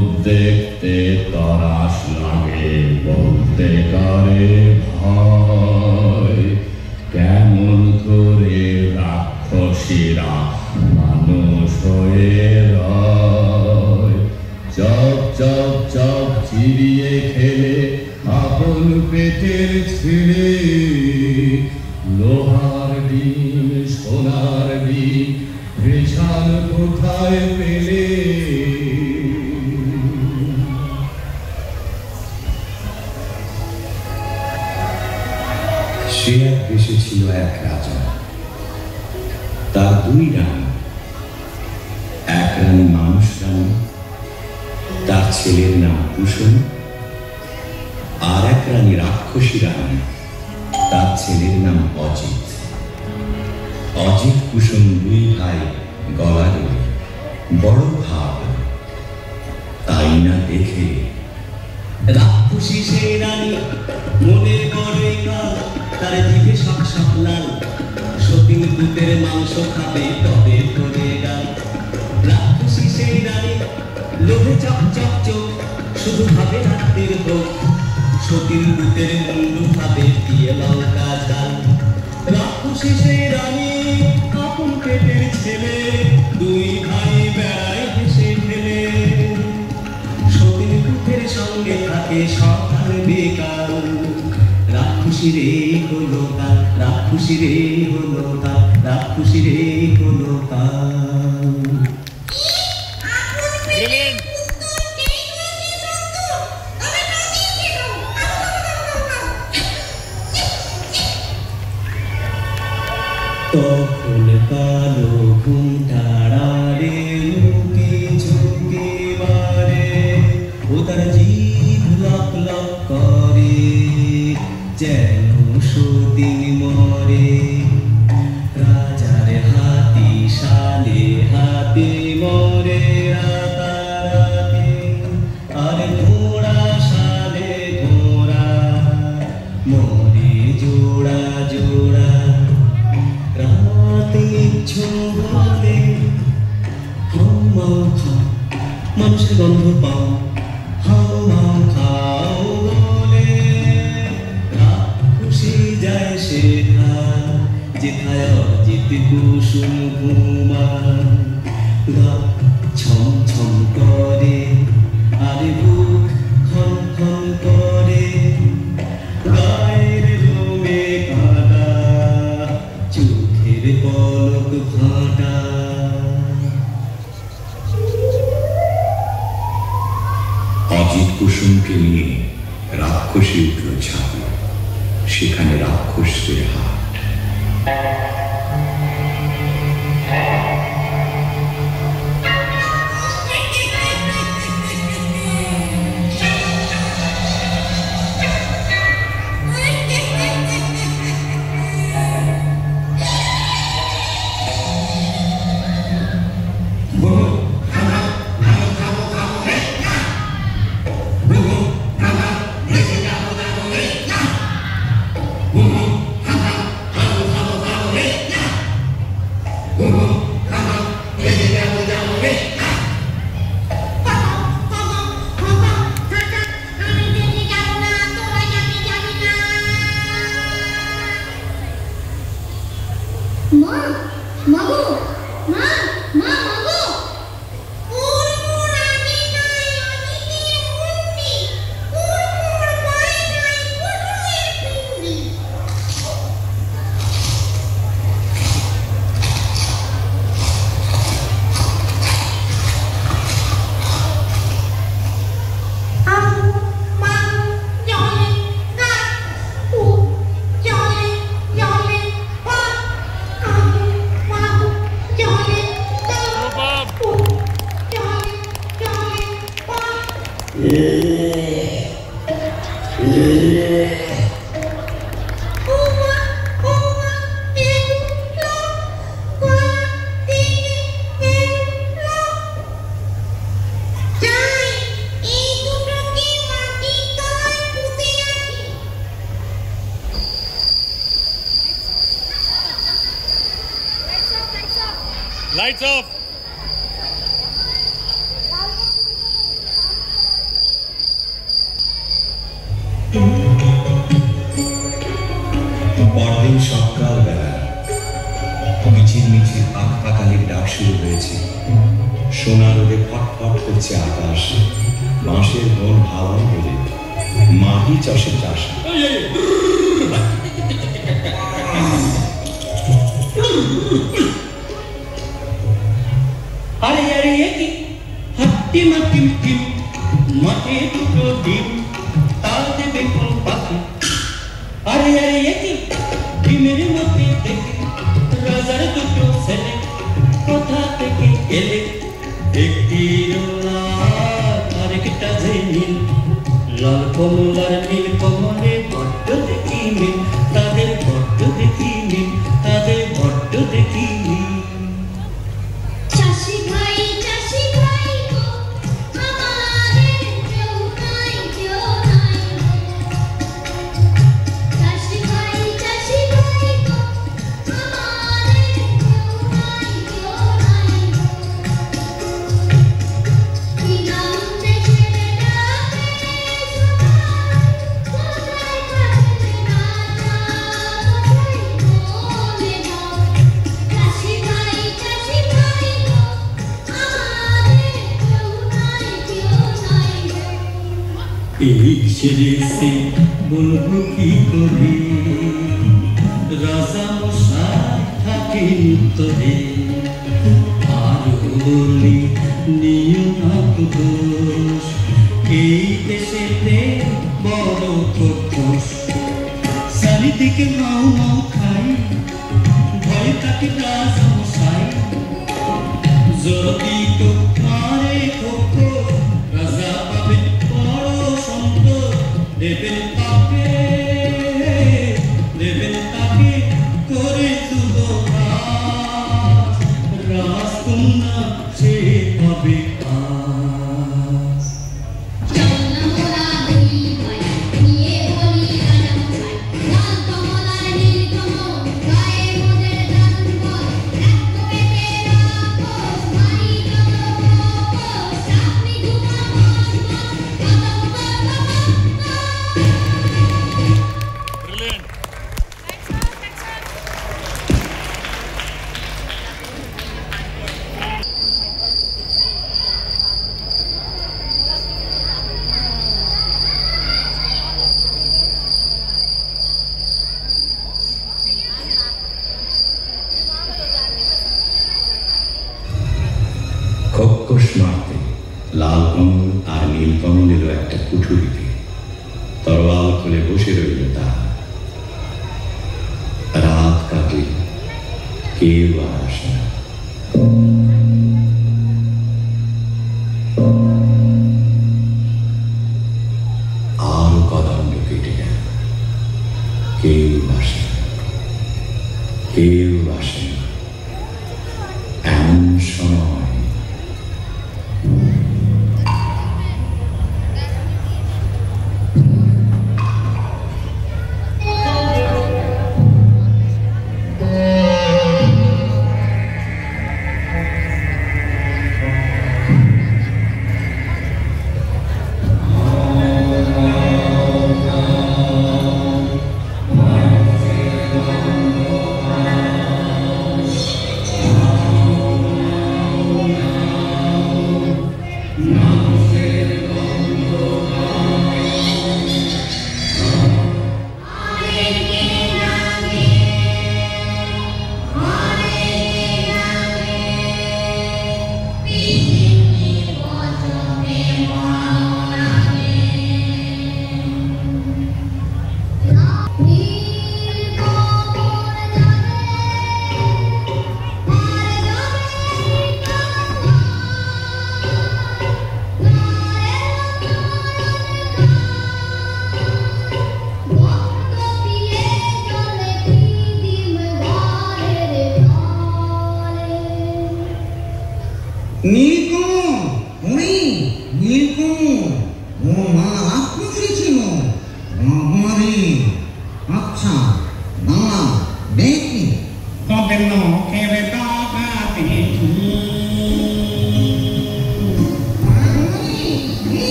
রূপ দেখতে তরাস লাগে, বলতে করে ভয়। কেমন করে রাক্ষসীরা মানুষ হয়ে রয়। চপ চপ চপ চিরিয়ে খেলে আপন পেটের ছিঁড়ে, লোহার ডিম সোনার ডিম ভীষণ কোথায় পেলে। সে এক দেশে ছিল এক রাজা, তার দুই রানী। এক রানী মানুষ রানী, তার ছেলের নাম কুসুম। আর এক রানী রাক্ষসী রানী, তার ছেলের নাম অজিত। অজিত কুসুম দুই ভাই গলারে বড় ভাব। তাই না দেখে রাক্ষসী সেই রানী মনে বড়ই কাল, তার জিভে শক শক লাল। সতীন দুধের মাংস খাবে তবে করে গাল। রাক্ষসী সেই রানী লোভে চক চক চোখ, শুধু ভাবে রাত্রির হোক। সতীন দুধের মুন্ডু খাবে দিয়ে লঙ্কা ঝাল। রাক্ষসী সেই রানী আপন পেটের ছেলে, দুই ভাই বেড়ায় হেসে ফেলে। সতীন দুধের সঙ্গে থাকে সকাল বিকাল। রাক্ষসী রে হলো কাল, রাক্ষসী রে হলো কাল, রাক্ষসী রে হলো কাল। তখন কালো ঘুমটাড়ারে লুকি ঝুঁকি মারে, ও তার জিভ লক লক করে যেন সতীন মরে। রাজার হাতি শালে হাতি মরে রাতারাতি, আর ঘোড়া শালে ঘোড়া মরে জোড়া জোড়া। রাতে ঝোলে হাও মাও খাও, মানুষের গন্ধ পাও, হাও মাও খাও বলে। রাক্ষসী যায় সেথা, যেথায় অজিত কুসুম ঘুমান। গা ছম ছম করে আর বুক খন খন করে, গায়ের লোমে কাদা, চোখের পলক ভাটা। অজিত কুসুমকে নিয়ে রাক্ষসী উঠল ঝাঁপে, সেখানে রাক্ষসদের হাট। Lights off. শুরু হয়েছে। সোনার রোদে ফটফট করছে আকাশ, বাঁশের বন হাওয়ায় বলে মাটি চাষে চাষ। আরে আরে কি হাট্টি মাটি টিম মাঠে দুটো ডিম তাল দেবে কোন পাখি। আরে আরে কি ডিমের মধ্যে দেখে রাজার দুটো ছেলে কোথা থেকে এলে। একটি লাল আরেকটা যে নীল, লাল কমল আর নীল কমলে বড্ড দেখি মিল, তাদের বড্ড দেখি মিল, তাদের বড্ড দেখি মিল। চাষি ভাই গো আমাদের কেউ নাই কেউ নাই। চাষি ভাই গো আমাদের কেউ নাই কেউ নাই। কি নাম দেশের ডাকে কোথায় থাকবে না কোথায় বলে দাও। চাষি ভাই গো আমাদের কেউ নাই কেউ নাই। এই ছেড়ে সে বলবো কি করে, রাজা মশাই থাকেন উত্তরে। আর বলি নিও না দোষ, এই দেশেতে বড় কর্কশ। চারিদিকে মাও মাও খাই, ভয় থাকে রাজা মশাই। যদি তো মারে খোকো রাজা পাবেন বড় সন্তোষ, দেবেন তাকে করে তুলো রাজকন্যা সে পাবে আজ। চল না মোরা দুই ভাই নিয়ে বলি রাজা মশাই, লাল কমল আর নীল কমল গায়ে মোদের দারুণ বল। এক পেটে রাক্ষস মারি যত খোকস, আপনি ঘুমা খোকস মারতে লাল কমল আর নীল কমল এলো একটা কুঠুরিতে। তরোয়াল খুলে বসে রইল তারা। রাত কাটে, কেউ আর আসে না। আর কদণ্ড কেটে গেল, কেউ আসে না, কেউ আসে না। এমন সময়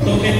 তবে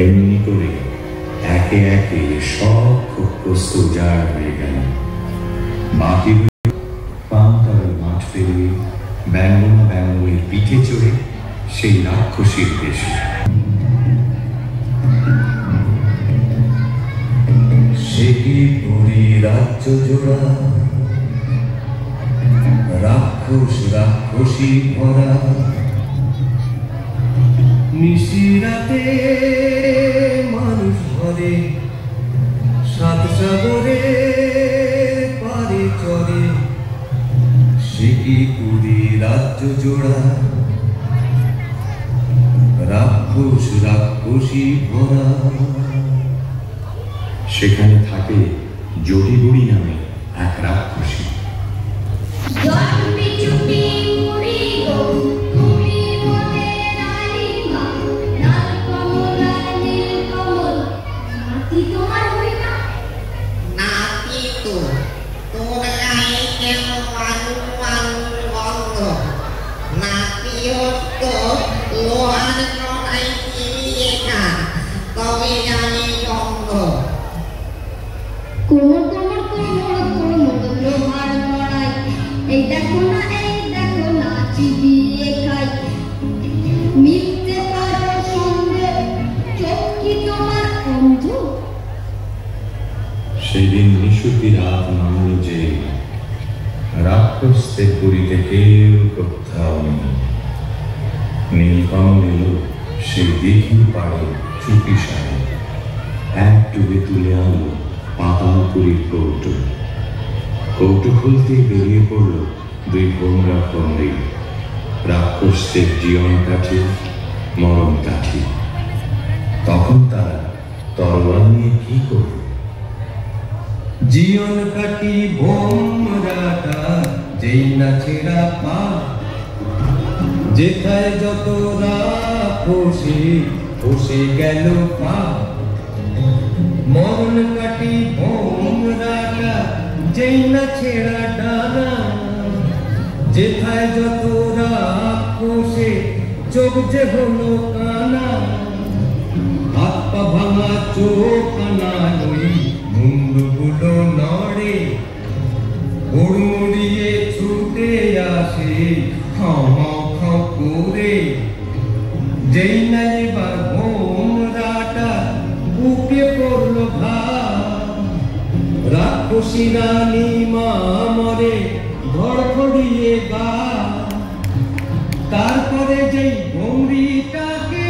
এমনি করে একে একে সব ক্ষোভগ্রস্ত উজাড় হয়ে গেল। বাকি পান্তার মাঠ পেরিয়ে ব্যঙ্গমা ব্যঙ্গমের পিঠে চড়ে সেই রাক্ষসীর দেশে। সে কি পুরী রাজ্য জোড়া, রাক্ষস রাক্ষসী ভরা, নিশিরাতে মানুষ ঘরে, সাত সাগরে পারে চরে। সে কি পুরী রাজ্য জোড়া, রাক্ষস রাক্ষসী ভরা। সেখানে থাকে জটিবুড়ি নামে এক রাক্ষসী। জন্মে চুপি মুড়ি গো, তুমি মোদের রানীমা, লাল কমল আর নীল কমল, নাতি তোমার হই না? নাতি তো তোর গায়ে কেন মানুষ মানুষ গন্ধ? নাতি হতো লোহার কড়াই চিবিয়ে খা, তবে জানি গন্ধ। কোমর কোমর কোমর কোমর লোহার কড়াই, এই দেখো না চিবিয়ে খাই। মিথ্যে করো সঙ্গে, চোখ কি তোমার অন্ধ? সেদিন নিশুতি রাত নামল যে, রাক্ষসদের পুরীতে কেউ কোথাও নেই। নীলকমল এলো সেই দিঘির পাড়ে চুপি সারে, এক ডুবে তুলে আনলো পাতালপুরীর কৌটো। কৌটো খুলতেই বেরিয়ে পড়ল দুই ভোমরা ফন্দি, রাক্ষসদের জীবন কাঠি মরণ কাঠি। তখন তারা তরোয়াল নিয়ে কি করবে? জীবন কাটি ভোমরাটা যেই না ছেঁড়া পা, যেথায় যত রাক্ষসী বসে গেল পা। মরণ কাটি ভোমরাটা যেই না ছেঁড়া ডানা, যেথায় যত রাক্ষসী চোখ যে হলো কানা। হাত পা ভাঙা চোখ কানা নই, মুন্ডগুলো নড়ে, হুড়মুড়িয়ে ছুটে আসে হাও হাও খাও করে। যেই না এবার ভোমরাটা বুকে পড়ল ভার, রাক্ষসী রানী মা মরে ধড়ফড়িয়ে গা। তারপরে যেই ভৌরিটাকে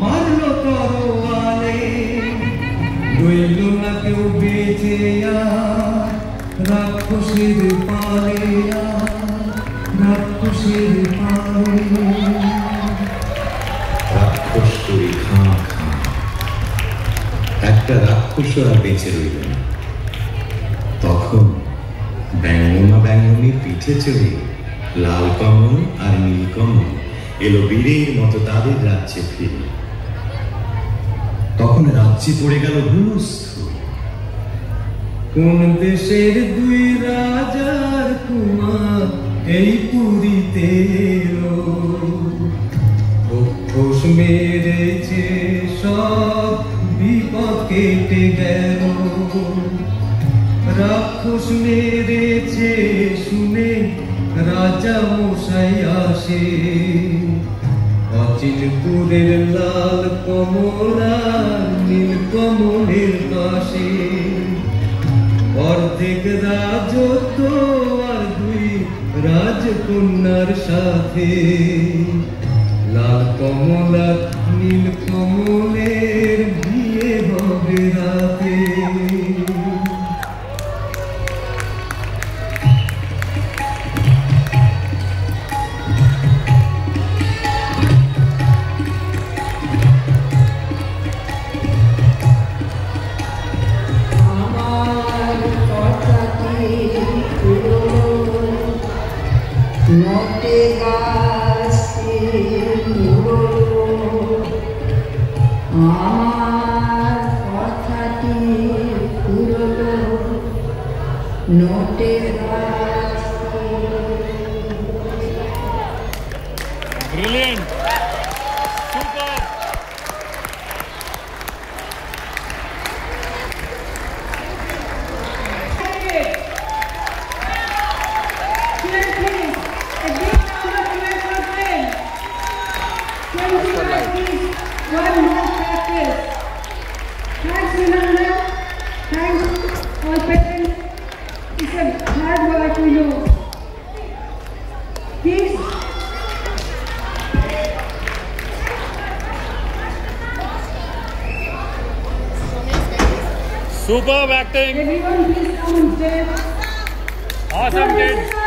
মারল তরোয়ালে, রইল না কেউ বেঁচে আর রাক্ষসীর পালে, রাক্ষসীর পালে। রাক্ষস করে খাঁ খাঁ, একটা রাক্ষস আর বেঁচে রইল না। তখন ব্যঙ্গমা ব্যঙ্গমীর পিঠে চড়ে লাল কমল আর নীল কমল এলো বীরের মতো তাদের রাজ্যে ফিরে। তখন রাজ্যে পড়ে গেল হুলস্থুল। কোন দেশের দুই রাজার কুমার এই পুরীতে এলো, রাক্ষস মেরেছে সব বিপদ কেটে গেল। রাক্ষস মেরেছে শুনে রাজা মশাই আসে, অচিনপুরের লাল কমলা নীল কমলের পাশে। অর্ধেক রাজত্ব আর দুই রাজকন্যার সাথে, লাল কমলা নীল কমলের বিয়ে হবে রাতে। নটে গাছে মুড়লো, আমার কথাটি পুরলো, নটে গাছে। Brilliant! Super! Kids, Superb acting. everyone please come on stage. Awesome, kids.